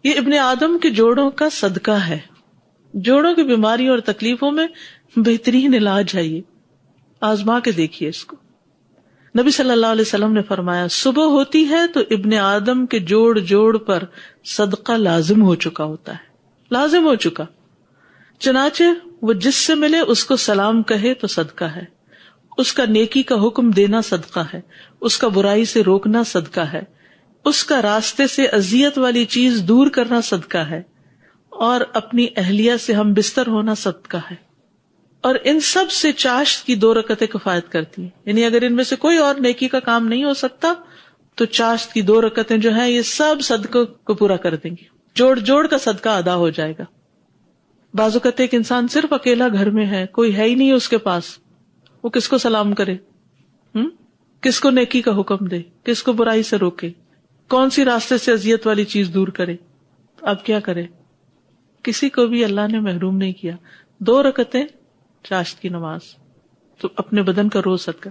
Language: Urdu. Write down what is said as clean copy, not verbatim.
یہ ابن آدم کے جوڑوں کا صدقہ ہے. جوڑوں کی بیماریوں اور تکلیفوں میں بہترین علاج ہے یہ. آزما کے دیکھیے اس کو. نبی صلی اللہ علیہ وسلم نے فرمایا صبح ہوتی ہے تو ابن آدم کے جوڑ جوڑ پر صدقہ لازم ہو چکا ہوتا ہے, لازم ہو چکا. چنانچہ وہ جس سے ملے اس کو سلام کہے تو صدقہ ہے, اس کا نیکی کا حکم دینا صدقہ ہے, اس کا برائی سے روکنا صدقہ ہے, اس کا راستے سے اذیت والی چیز دور کرنا صدقہ ہے, اور اپنی اہلیہ سے ہم بستر ہونا صدقہ ہے. اور ان سب سے چاشت کی 2 رکعتیں کفایت کرتی ہیں. یعنی اگر ان میں سے کوئی اور نیکی کا کام نہیں ہو سکتا تو چاشت کی 2 رکعتیں جو ہیں یہ سب صدقوں کو پورا کر دیں گی, جوڑ جوڑ کا صدقہ ادا ہو جائے گا. بعض اوقات ایک انسان صرف اکیلا گھر میں ہے, کوئی ہے ہی نہیں اس کے پاس, وہ کس کو سلام کرے, کس کو نیکی کا حکم دے, کس کو برائی سے روکے, کون سی راستے سے اذیت والی چیز دور کرے. اب کیا کرے؟ کسی کو بھی اللہ نے محروم نہیں کیا. 2 رکعتیں چاشت کی نماز, تو اپنے بدن کا روز صدقہ.